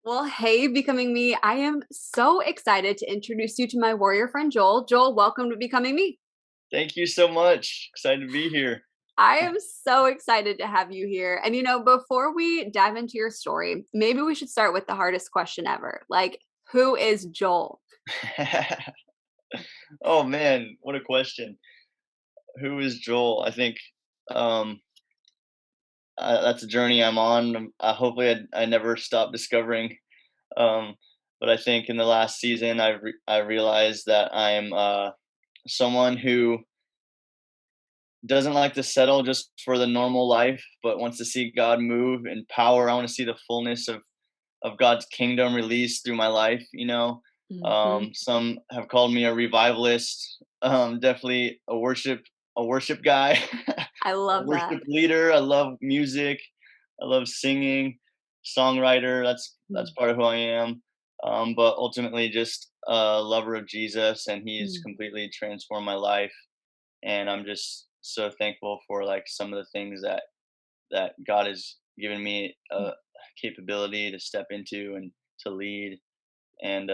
Well, hey, Becoming Me. I am so excited to introduce you to my warrior friend, Joel. Joel, welcome to Becoming Me. Thank you so much. Excited to be here. I am so excited to have you here. And, before we dive into your story, maybe we should start with the hardest question ever. Like, who is Joel? Oh man, what a question. Who is Joel? I think um, that's a journey I'm on. Hopefully, I never stop discovering. Um, but I think in the last season, I realized that I'm someone who doesn't like to settle just for the normal life, but wants to see God move in power. I want to see the fullness of God's kingdom released through my life. Hmm. Some have called me a revivalist. Definitely a worship guy, I a love worship that. leader. I love music. I love singing, songwriter. That's Mm, part of who I am. But ultimately, just a lover of Jesus, and He's mm, completely transformed my life. And I'm just so thankful for like some of the things that God has given me mm. a capability to step into and to lead. And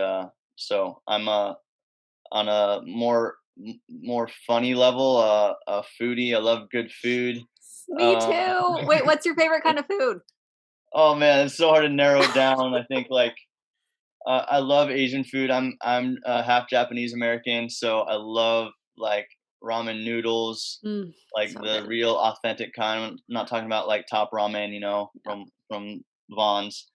so I'm on a more funny level, a foodie. I love good food. Me Uh, too. Wait, what's your favorite kind of food? oh man, it's so hard to narrow it down. I think like I love Asian food. I'm half Japanese American, so I love like ramen noodles, like So the good. real authentic kind. I'm not talking about like top ramen, Yeah. from Vaughn's.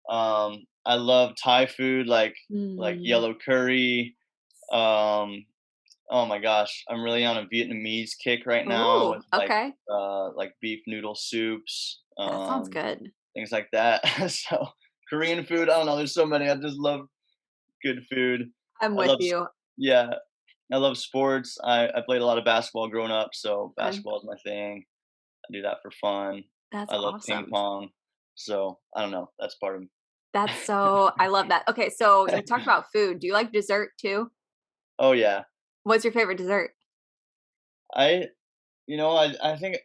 I love Thai food, like Mm. yellow curry. Um, oh my gosh, I'm really on a Vietnamese kick right now Ooh, with okay. like beef noodle soups, That sounds good. things like that. So Korean food, I don't know. There's so many. I just love good food. I'm I with love, you. yeah, I love sports. I played a lot of basketball growing up, so Okay. basketball is my thing. I do that for fun. That's I love ping awesome. pong. So I don't know. That's part of I love that. Okay, so you talked about food. Do you like dessert too? Oh yeah. What's your favorite dessert? I I think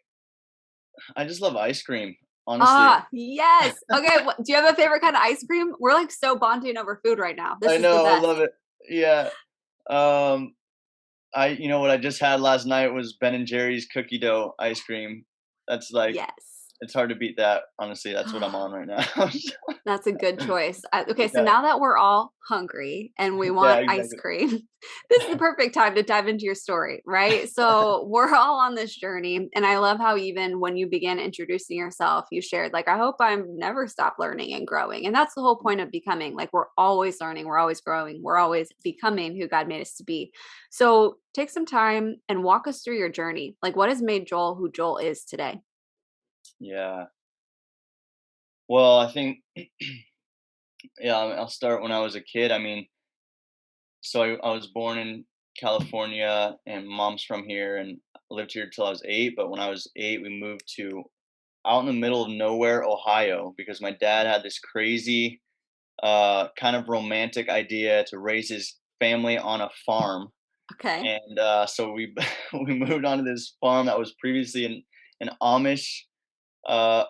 I just love ice cream, honestly. Ah, yes. Okay, do you have a favorite kind of ice cream? We're like so bonding over food right now. This I is the know, I best. love it. Yeah. Um what I just had last night was Ben and Jerry's cookie dough ice cream. That's like Yes. it's hard to beat that, honestly. That's what I'm on right now. That's a good choice. Okay, so Yeah. now that we're all hungry and we Yeah, want ice exactly. cream, this is the perfect time to dive into your story, right? So we're all on this journey. And I love how even when you began introducing yourself, you shared, like, I hope I'm never stop learning and growing. And that's the whole point of becoming. Like, we're always learning, we're always growing, we're always becoming who God made us to be. So take some time and walk us through your journey. Like, what has made Joel who Joel is today? Yeah. Well, I think yeah, I'll start when I was a kid. I mean, so I was born in California and mom's from here and lived here till I was 8, but when I was 8 we moved to out in the middle of nowhere, Ohio, because my dad had this crazy kind of romantic idea to raise his family on a farm. Okay. And so we we moved onto this farm that was previously an Amish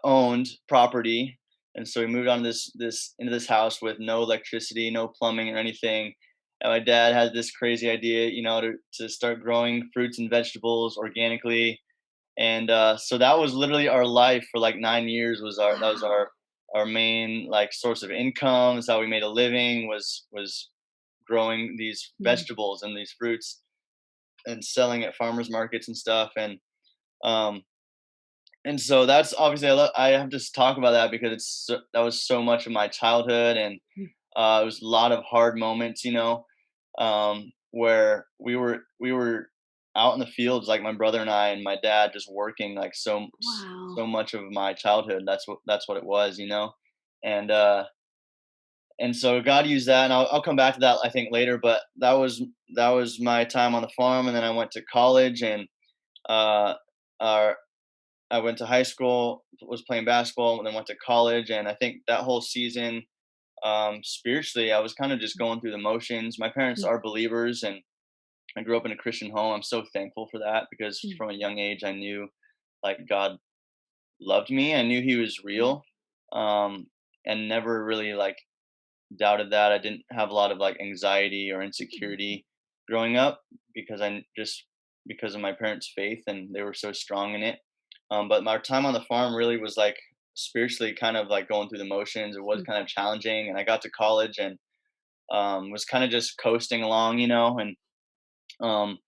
owned property. And so we moved on this into this house with no electricity, no plumbing or anything. And my dad had this crazy idea, to start growing fruits and vegetables organically. And so that was literally our life for like 9 years. That was Wow. our main like source of income. That's how we made a living, was growing these Mm, vegetables and these fruits and selling at farmers markets and stuff. Um and so that's obviously I have to talk about that because that was so much of my childhood. And mm. it was a lot of hard moments, where we were out in the fields, like my brother and I and my dad, just working like so Wow. much of my childhood. That's what it was, and and so God used that, and I'll come back to that I think later. But that was my time on the farm, and then I went to college, and uh, our I went to high school, was playing basketball, and then went to college. And I think that whole season, spiritually, I was kind of just going through the motions. My parents Mm, are believers, and I grew up in a Christian home. I'm so thankful for that because mm. from a young age, I knew like God loved me. I knew He was Yeah. real, um, and never really like doubted that. I didn't have a lot of like anxiety or insecurity growing up because I just because of my parents' faith and they were so strong in it. But my time on the farm really was like spiritually kind of like going through the motions. It was Mm, kind of challenging, and I got to college and was kind of just coasting along, and um,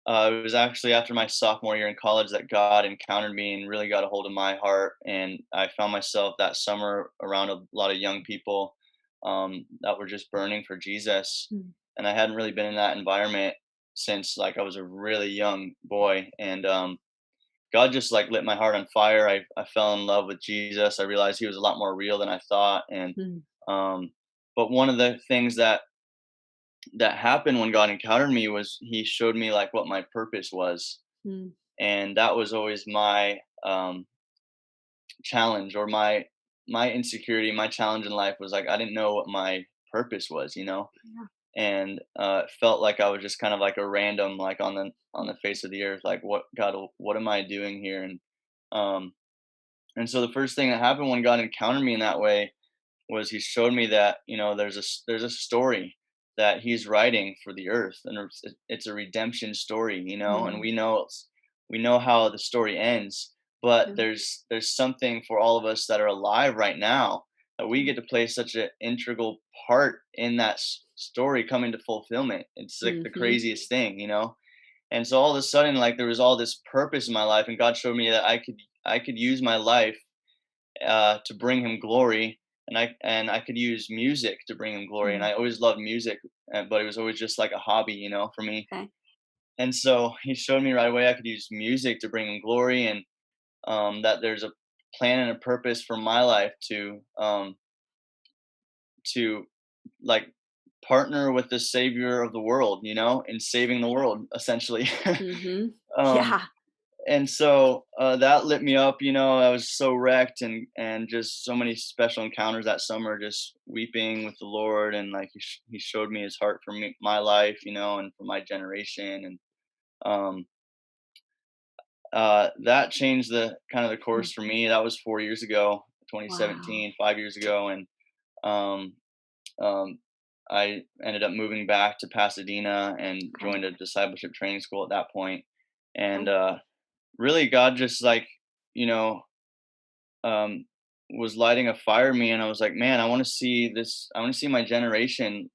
it was actually after my sophomore year in college that God encountered me and really got a hold of my heart. And I found myself that summer around a lot of young people that were just burning for Jesus. mm, And I hadn't really been in that environment since like I was a really young boy. And God just like lit my heart on fire. I fell in love with Jesus. I realized he was a lot more real than I thought. And mm, um, but one of the things that happened when God encountered me was he showed me like what my purpose was. mm. And that was always my challenge or my insecurity, my challenge in life was like I didn't know what my purpose was. Yeah. And it felt like I was just kind of like a random like on the face of the earth, like what God, what am I doing here? Um and so the first thing that happened when God encountered me in that way was he showed me that there's a story that he's writing for the earth, and it's a redemption story, and Mm, we know how the story ends, but yeah. there's something for all of us that are alive right now that we get to play such an integral part in that story coming to fulfillment. It's like the Mhm. craziest thing. And so all of a sudden like there was all this purpose in my life, and God showed me that I could use my life to bring him glory, and I could use music to bring him glory. And Mm, I always loved music, but it was always just like a hobby, for me. okay. And so he showed me right away I could use music to bring him glory, and that there's a plan and a purpose for my life to like partner with the savior of the world, in saving the world essentially. Mhm. um, Yeah. and so that lit me up. I was so wrecked, and just so many special encounters that summer, just weeping with the Lord, and like he showed me his heart for me, my life, and for my generation. And um, that changed the kind of the Mm, course for me. That was 4 years ago, wow. 2017, 5 years ago. And um, um, I ended up moving back to Pasadena and Okay. joined a discipleship training school at that point. And Okay. really God just like you know um was lighting a fire in me, and I was like, man, I want to see my generation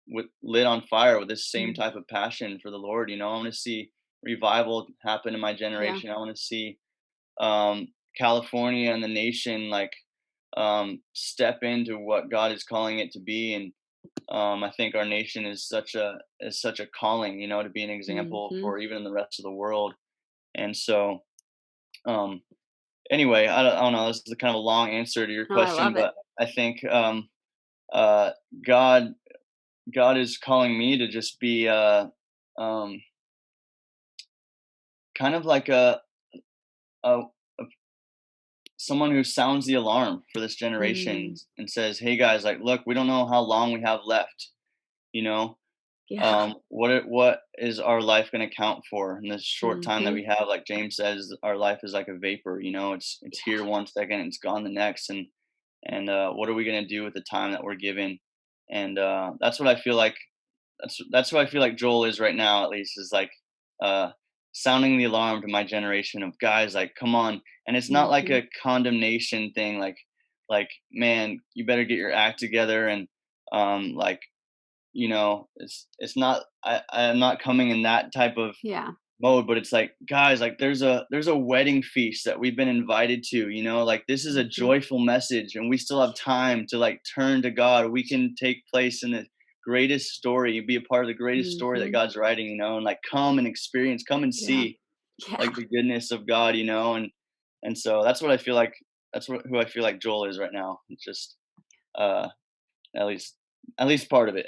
with lit on fire with this same Mm, type of passion for the Lord. I want to see revival happen in my yeah. generation. I want to see California and the nation like step into what God is calling it to be. And I think our nation is such a calling, to be an example Mhm. for even the rest of the world. And so um anyway, I don't know. This is kind of a long answer to your No, I question, love it. but I think uh, God God is calling me to just be um, kind of like a someone who sounds the alarm for this generation Mm, and says, "Hey guys, like, look, we don't know how long we have left. You know, yeah. what is our life going to count for in this short time that Mhm. we have? Like James says, our life is like a vapor. It's here one second, it's gone the next, and what are we going to do with the time that we're given? And that's what I feel like. That's what I feel like Joel is right now. At least is like uh, sounding the alarm to my generation of guys. Like, come on! And it's not like Mhm. a condemnation thing. Like, man, you better get your act together. And like, it's not. I'm not coming in that type of Yeah. mode, but it's like, guys, like there's a wedding feast that we've been invited to. Like this is a Mhm. joyful message, and we still have time to like turn to God. We can take place in the greatest story, be a part of the greatest story that Mhm. God's writing, and like come and experience, come and Yeah. see like Yeah. the goodness of God. And so that's what I feel like. That's who I feel like Joel is right now. It's just uh at least at least part of it.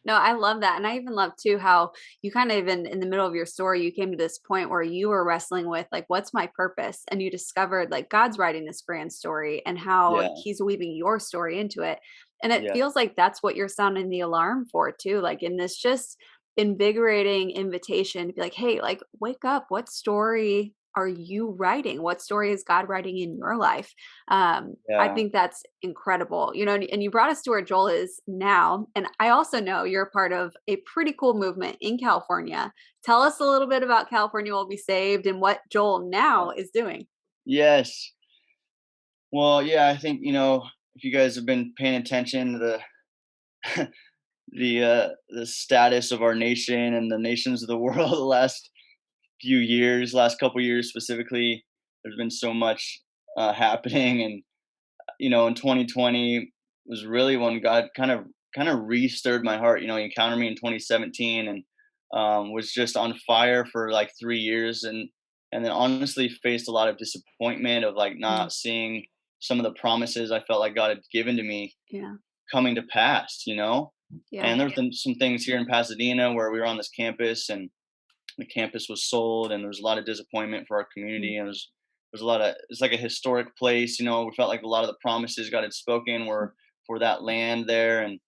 No, I love that. And I even love too how you kind of even in the middle of your story, you came to this point where you were wrestling with like, what's my purpose? And you discovered like God's writing this grand story and how Yeah, he's weaving your story into it. And it yeah, feels like that's what you're sounding the alarm for too. Like in this just invigorating invitation to be like, hey, like wake up. What story are you writing? What story is God writing in your life? I Yeah. think that's incredible. And you brought us to where Joel is now. And I also know you're a part of a pretty cool movement in California. Tell us a little bit about California Will Be Saved and what Joel now is doing. Yes. Well, yeah, I think, if you guys have been paying attention to the status of our nation and the nations of the world the last few years, last couple years specifically, there's been so much happening. And in 2020 was really when God kind of re-stirred my heart. He encountered me in 2017 and was just on fire for like 3 years, and then honestly faced a lot of disappointment of like Mm, not seeing some of the promises I felt like God had given to me yeah. coming to pass. Yeah. And there were some things here in Pasadena where we were on this campus, and the campus was sold, and there was a lot of disappointment for our Mm, community, and there's a lot of, it's like a historic place. We felt like a lot of the promises God had spoken mm, were for that land there, and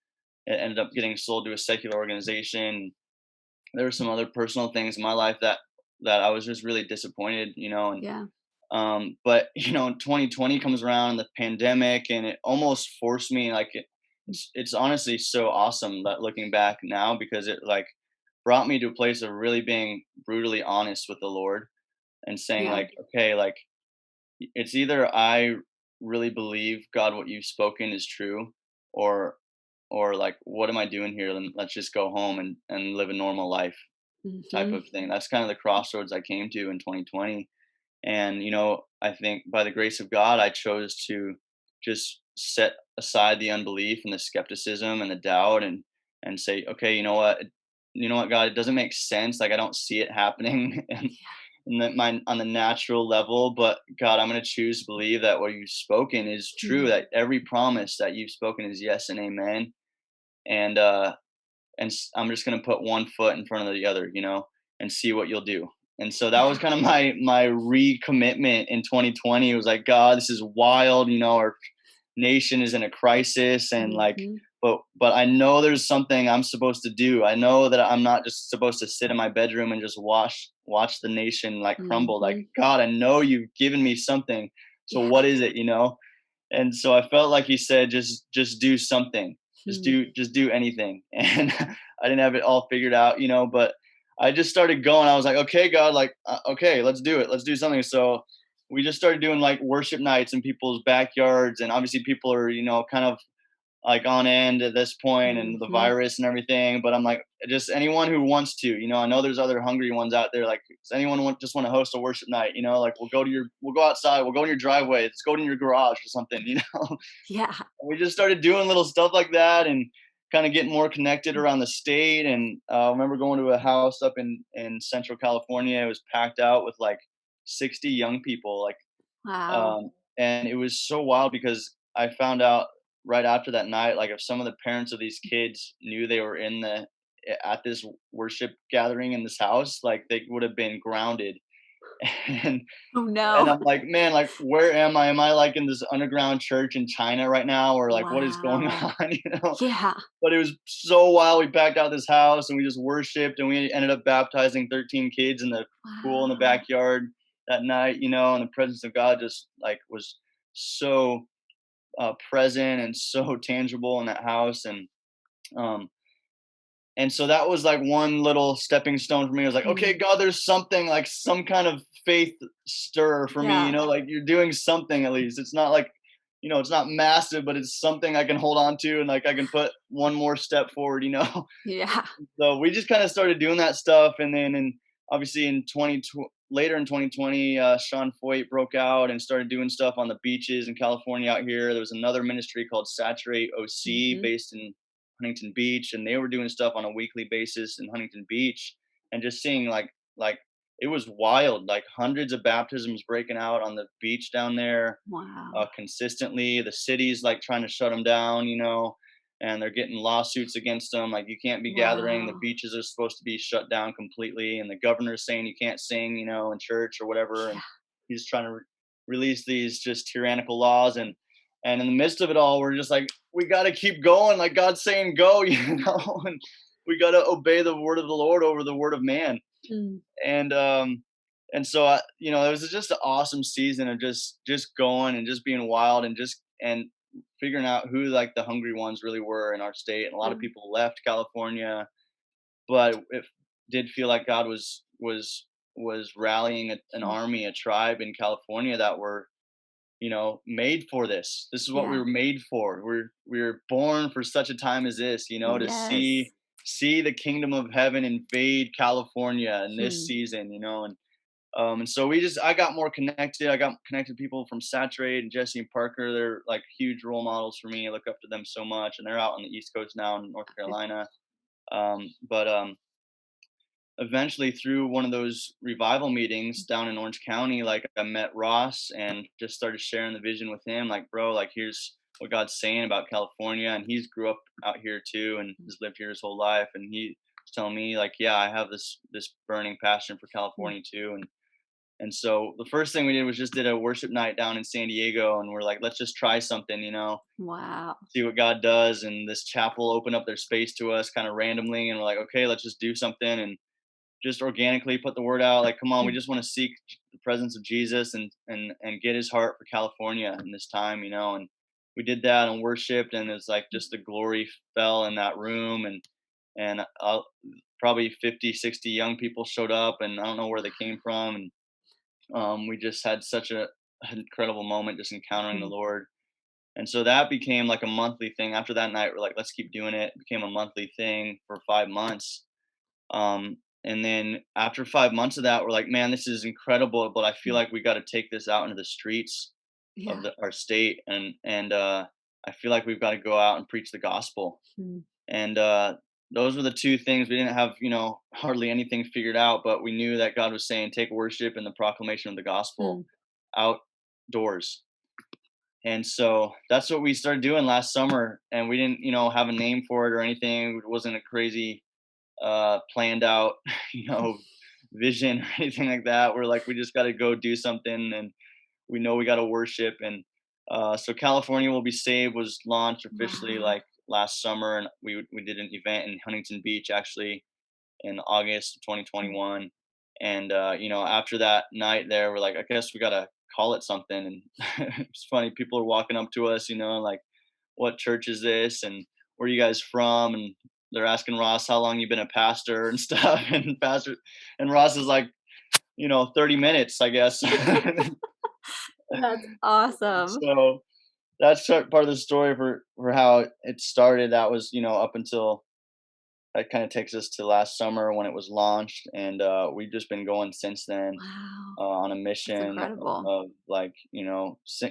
it ended up getting sold to a secular organization. There were some other personal things in my life that I was just really disappointed. And yeah. but 2020 comes around, and the pandemic, and it almost forced me, like it's honestly so awesome that looking back now, because it like brought me to a place of really being brutally honest with the Lord and saying Yeah. like, okay, like it's either I really believe God, what you've spoken is true, or like what am I doing here? Then let's just go home and live a normal life type Hmm. of thing. That's kind of the crossroads I came to in 2020. And I think by the grace of God, I chose to just set aside the unbelief and the skepticism and the doubt, and say, okay, you know what, God, it doesn't make sense. Like I don't see it happening, and that my on the natural level. But God, I'm going to choose to believe that what you've spoken is true. Mm, That every promise that you've spoken is yes and amen. And I'm just going to put one foot in front of the other, and see what you'll do. And so that was yeah. kind of my recommitment in 2020. It was like, God, this is wild. Our nation is in a crisis, and like, Hmm. but I know there's something I'm supposed to do. I know that I'm not just supposed to sit in my bedroom and just watch the nation like crumble. Like, Hmm. God, I know you've given me something. So Yeah. what is it? And so I felt like he said, just do something, Mm, just do anything. And I didn't have it all figured out, but I just started going. I was like, okay, God, like, okay, let's do it, let's do something. So we just started doing like worship nights in people's backyards, and obviously people are kind of like on end at this point, and the mhm. virus and everything. But I'm like, just anyone who wants to, I know there's other hungry ones out there. Like, does anyone just want to host a worship night? Like we'll go outside, we'll go in your driveway, let's go in your garage or something. Yeah. We just started doing little stuff like that, and kind of getting more connected around the state. And I remember going to a house up in Central California. It was packed out with like 60 young people, like Wow. um, and it was so wild because I found out right after that night, like if some of the parents of these kids knew they were at this worship gathering in this house, like they would have been grounded. and Oh, and no. I'm like, man, like where am I? Am I like in this underground church in China right now, or like what is going Wow. on? Yeah. But it was so wild. We packed out this house and we just worshiped, and we ended up baptizing 13 kids in the pool in the Wow. backyard that night, and the presence of God just like was so present and so tangible in that house. Um, and so that was like one little stepping stone for me. I was like, okay, Mm, God, there's something, like some kind of faith stir for me, yeah. like you're doing something at least. It's not like, it's not massive, but it's something I can hold on to, and like I can put one more step forward. Yeah. So we just kind of started doing that stuff. And then, obviously in later in 2020, Sean Foyt broke out and started doing stuff on the beaches in California out here. There was another ministry called Saturate OC Mhm. based in Huntington Beach, and they were doing stuff on a weekly basis in Huntington Beach, and just seeing like it was wild, like hundreds of baptisms breaking out on the beach down there Wow. consistently. The city's like trying to shut them down, and they're getting lawsuits against them. Like, you can't be gathering. The Wow. beaches are supposed to be shut down completely, and the governor's saying you can't sing, in church or whatever. Yeah. And he's trying to release these just tyrannical laws. And in the midst of it all, we're just like, we got to keep going. Like God's saying, go, and we got to obey the word of the Lord over the word of man. Mm. And And so, it was just an awesome season of just going and just being wild and just and figuring out who like the hungry ones really were in our state. And a lot of Mm. people left California, but it did feel like God was rallying an Mm. army, a tribe in California that were, made for this. This is what we Yeah. were made for. We were born for such a time as this, to Yes. see the kingdom of heaven invade California in this Hmm. season, and so I got more connected. I got connected to people from Saturate and Jesse and Parker. They're like huge role models for me. I look up to them so much, and they're out on the East Coast now in North Okay. Carolina. But eventually, through one of those revival meetings down in Orange County, like I met Ross and just started sharing the vision with him. Like, bro, like here's what God's saying about California, and he's grew up out here too, and has lived here his whole life. And he was telling me like, yeah, I have this burning passion for Mm. California too, and so the first thing we did was just did a worship night down in San Diego, and we're like, let's just try something, Wow. see what God does. And this chapel opened up their space to us kind of randomly, and we're like, okay, let's just do something and just organically put the word out. Like, come on, we Hmm. just want to seek the presence of Jesus and get His heart for California in this time, And we did that and worshiped, and it's like just the glory fell in that room, and probably 50, 60 young people showed up, and I don't know where they came from, and we just had such an incredible moment just encountering the Hmm. Lord. And so that became like a monthly thing. After that night, we're like, let's keep doing it. It became a monthly thing for 5 months. And then after 5 months of that, we're like, man, this is incredible, but I feel like we got to take this out into the streets of Yeah. our state, and I feel like we've got to go out and preach the gospel. Hmm. And those were the two things. We didn't have, hardly anything figured out, but we knew that God was saying, take worship and the proclamation of the gospel Hmm. outdoors. And so that's what we started doing last summer. And we didn't, have a name for it or anything. It wasn't a crazy planned out, vision or anything like that. We're like, we just got to go do something, and we know we got to worship. And so California Will Be Saved was launched officially Wow. like last summer, and we did an event in Huntington Beach actually in August of Hmm. 2021. And after that night there, we're like, I guess we got to call it something. And it's funny, people are walking up to us, like, what church is this, and where are you guys from? And they're asking Ross how long you've been a pastor and stuff. And Ross is like, 30 minutes, I guess. That's awesome. So that's part of the story for how it started. That was, up until that kind of takes us to last summer when it was launched, and we've just been going since then, Wow. on a That's mission incredible. of like,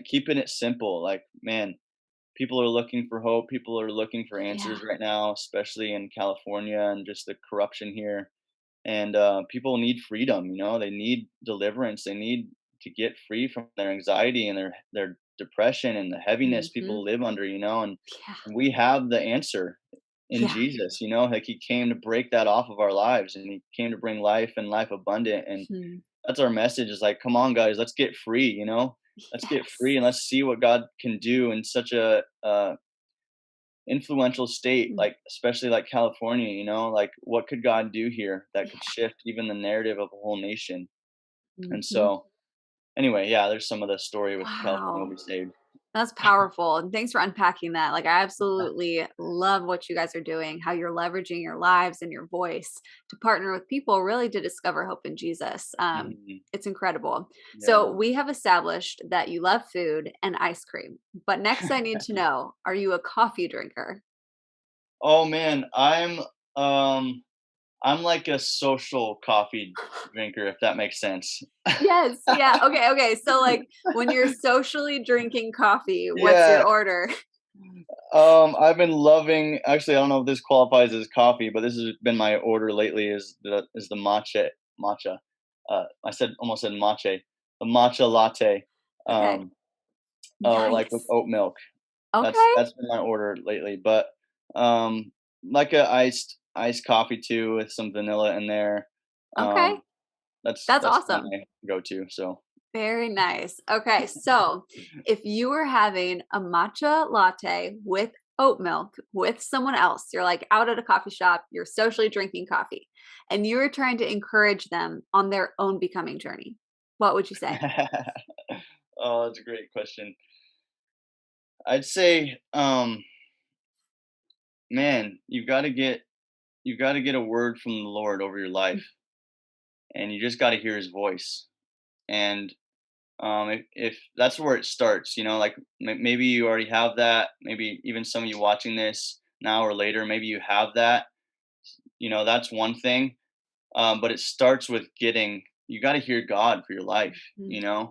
keeping it simple. Like, man, people are looking for hope. People are looking for Yeah. answers right now, especially in California and just the corruption here. And people need freedom. They need deliverance. They need to get free from their anxiety and their depression and the heaviness Hmm. people live under. Yeah. And we have the answer in Yeah. Jesus. Like He came to break that off of our lives, and He came to bring life and life abundant. And Hmm. that's our message, is like, come on, guys, let's get free. Let's get free Yes. and let's see what God can do in such a influential state, Mm. like especially like California. Like, what could God do here that could Yeah. shift even the narrative of a whole nation? And Hmm. so anyway, yeah, there's some of the story with California Will Wow. Be Saved. That's powerful. And thanks for unpacking that. Like, I absolutely love what you guys are doing, how you're leveraging your lives and your voice to partner with people really to discover hope in Jesus. Mhm. It's incredible. Yeah. So, we have established that you love food and ice cream. But next, I need to know, are you a coffee drinker? Oh man, um I'm like a social coffee drinker, if that makes sense. Yes. Yeah. Okay. Okay. So, like, when you're socially drinking coffee, what's Yeah. your order? I've been loving. Actually, I don't know if this qualifies as coffee, but this has been my order lately. Is the matcha? I almost said matcha. The matcha latte. Okay. Um, like with Nice. oat milk. That's Okay. that's been my order lately. But um, like a iced coffee too, with some vanilla in there. Okay. Um, that's That's that's kind of awesome. my go-to. So. Very nice. Okay, so if you were having a matcha latte with oat milk with someone else, you're like out at a coffee shop, you're socially drinking coffee, and you're trying to encourage them on their own becoming journey, what would you say? Oh, that's a great question. I'd say, man, you got to get a word from the Lord over your life, and you just got to hear His voice. And if that's where it starts, like maybe you already have that. Maybe even some of you watching this now or later, maybe you have that. That's one thing. But it starts with getting. You got to hear God for your life. Mhm.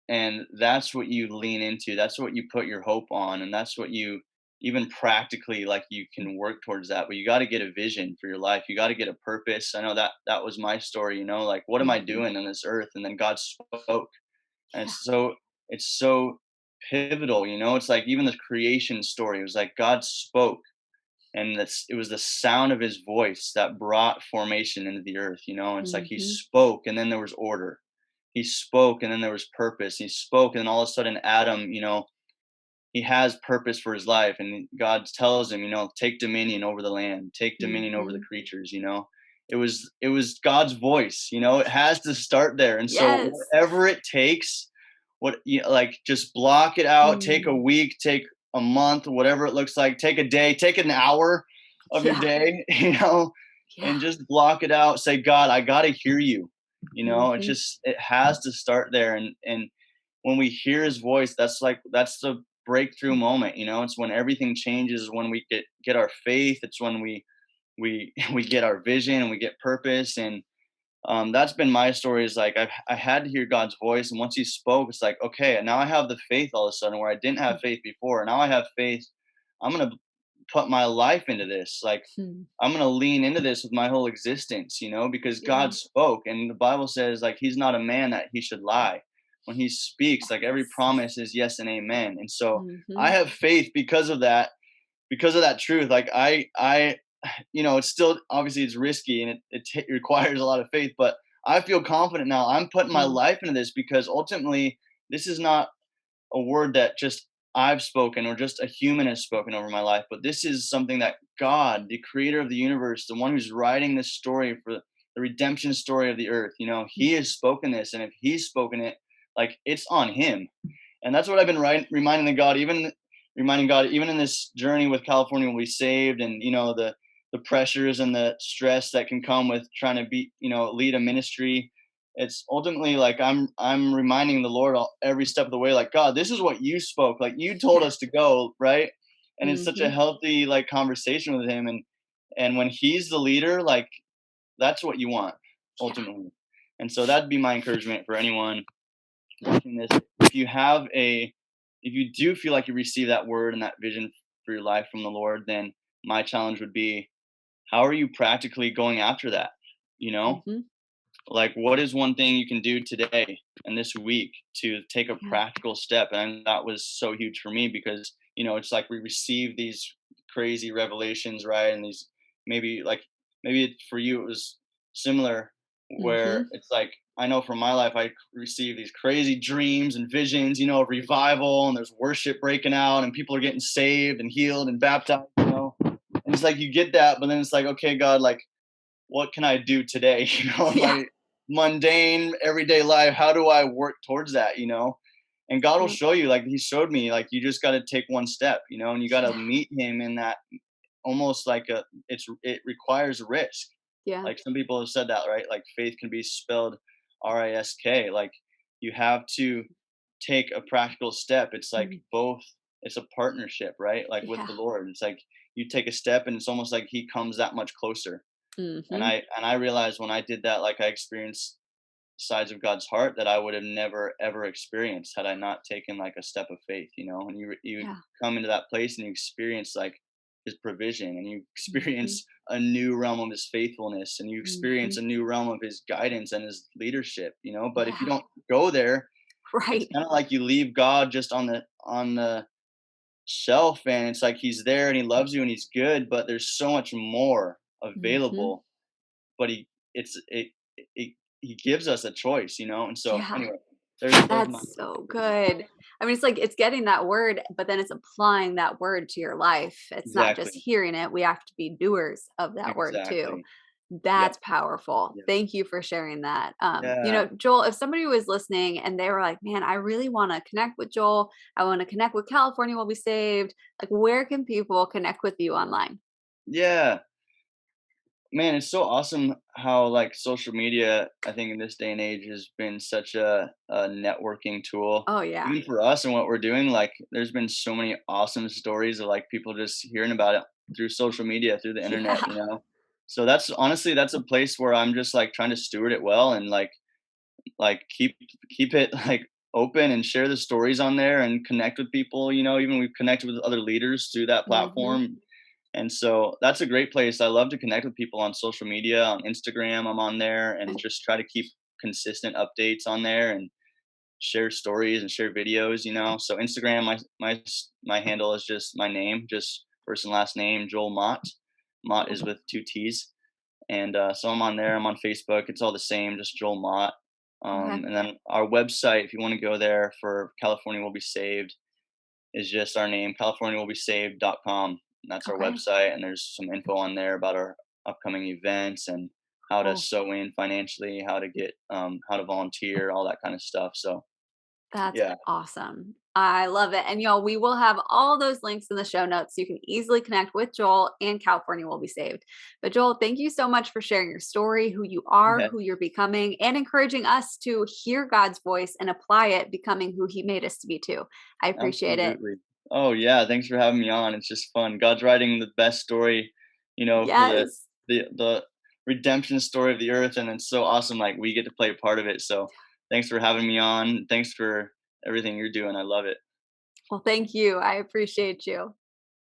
And that's what you lean into, that's what you put your hope on, and that's what you even practically, like, you can work towards that. But you got to get a vision for your life, you got to get a purpose. I know that was my story, like, what am I Mhm. doing on this earth? And then God spoke. And Yeah. it's so pivotal. It's like even the creation story, it was like God spoke, and it was the sound of His voice that brought formation into the earth. And it's like He Mhm. spoke, and then there was order. He spoke, and then there was purpose. He spoke, and then all of a sudden Adam, he has purpose for his life, and God tells him, take dominion over the land, take dominion over the Mhm. creatures. It was God's voice. It has to start there. And so Yes. whatever it takes, like, just block it out, take a Mm. week, take a month, whatever it looks like, take a day, take an hour of your Yeah. day, Yeah. and just block it out. Say, God, I got to hear you. Mhm. It has to start there. And when we hear His voice, that's the breakthrough moment. It's when everything changes, when we get our faith. It's when we we get our vision, and we get purpose. And that's been my story, is like I had to hear God's voice, and once He spoke, it's like, okay, now I have the faith all of a sudden where I didn't have faith before. Now I have faith. I'm gonna put my life into this. Like, Mhm. I'm gonna lean into this with my whole existence, because God Yeah. spoke, and the Bible says, like, He's not a man that He should lie. When He speaks, like, every Yes. promise is yes and amen. And so I Mhm. have faith because of that truth. Like, it's still, obviously it's risky, and it requires a lot of faith, but I feel confident now. I'm putting my Mm. life into this, because ultimately this is not a word that just I've spoken or just a human has spoken over my life, but this is something that God, the creator of the universe, the one who's writing this story for the redemption story of the earth, He has spoken this. And if He's spoken it, like, it's on Him. And that's what I've been reminding God, even in this journey with California, when we saved, and the pressures and the stress that can come with trying to lead a ministry. It's ultimately like I'm reminding the Lord every step of the way, like, God, this is what You spoke, like, You told Yeah. us to go, right? And it's such a Mhm. healthy, like, conversation with Him. And when He's the leader, like, that's what you want Yeah. ultimately. And so that'd be my encouragement for anyone watching this. If you do feel like you receive that word and that vision for your life from the Lord, then my challenge would be, how are you practically going after that? You know, Mhm. like, what is one thing you can do today and this week to take a Yeah. practical step? And that was so huge for me, because it's like we receive these crazy revelations, right? And these, maybe for you it was similar, where Mhm. it's like, I know from my life, I receive these crazy dreams and visions, of revival, and there's worship breaking out, and people are getting saved and healed and baptized. And it's like you get that, but then it's like, okay, God, like, what can I do today? In Yeah. my mundane everyday life, how do I work towards that? And God will Yep. show you, like He showed me, like, you just got to take one step, and you got to Yeah. meet Him in that. Almost like it requires risk. Yeah. Like, some people have said that, right? Like, faith can be spelled risk. Like, you have to take a practical step. It's like Mm. both. It's a partnership, right? Like, with Yeah. the Lord, it's like you take a step, and it's almost like He comes that much closer. And Mhm. I realized when I did that, like, I experienced sides of God's heart that I would have never ever experienced had I not taken, like, a step of faith. And you Yeah. come into that place, and you experience, like, His provision, and you Mhm. experience a new realm of His faithfulness, and you experience Mhm. a new realm of His guidance and His leadership. But if you Yeah. don't go there, it's Right. kind of like you leave God just on the shelf, and it's like He's there, and He loves you, and He's good, but there's so much more Mhm. available. But he gives us a choice. And so Yeah. anyway, those are my That's so good. I mean, it's like it's getting that word, but then it's applying that word to your life. It's not just Exactly. hearing it. We have to be doers of that word too. Exactly. Yep. That's powerful. Yep. Thank you for sharing that. Yeah. Joel, if somebody was listening and they were like, man, I really want to connect with Joel, I want to connect with California Will Be Saved, like, where can people connect with you online? Yeah. Man, it's so awesome how like social media, I think in this day and age has been such a networking tool. Oh, yeah. Even for us and what we're doing, like there's been so many awesome stories of like people just hearing about it through social media, through the internet, Yeah. you know. So that's honestly that's a place where I'm just like trying to steward it well and like keep it like open and share the stories on there and connect with people, you know, even we've connected with other leaders through that Hmm. platform, and so that's a great place. I love to connect with people on social media, on Instagram, I'm on there and just try to keep consistent updates on there and share stories and share videos, you know. So Instagram, my handle is just my name, just first and last name, Joel Mott. Mott is with two T's. And so I'm on there. I'm on Facebook. It's all the same, just Joel Mott. Okay. And then our website, if you want to go there for California Will Be Saved, is just our name, californiawillbesaved.com. And that's our Okay. website. And there's some info on there about our upcoming events and how to Cool. sew in financially, how to get, how to volunteer, all that kind of stuff. So That's yeah, awesome. I love it. And y'all, we will have all those links in the show notes so you can easily connect with Joel, and California Will Be Saved. But Joel, thank you so much for sharing your story, who you are, yeah, who you're becoming, and encouraging us to hear God's voice and apply it, becoming who He made us to be too. I appreciate it. absolutely. Oh yeah, thanks for having me on. It's just fun. God's writing the best story, you know, for Yes. the redemption story of the earth, and it's so awesome. Like we get to play a part of it. So thanks for having me on. Thanks for everything you're doing. I love it. Well, thank you. I appreciate you.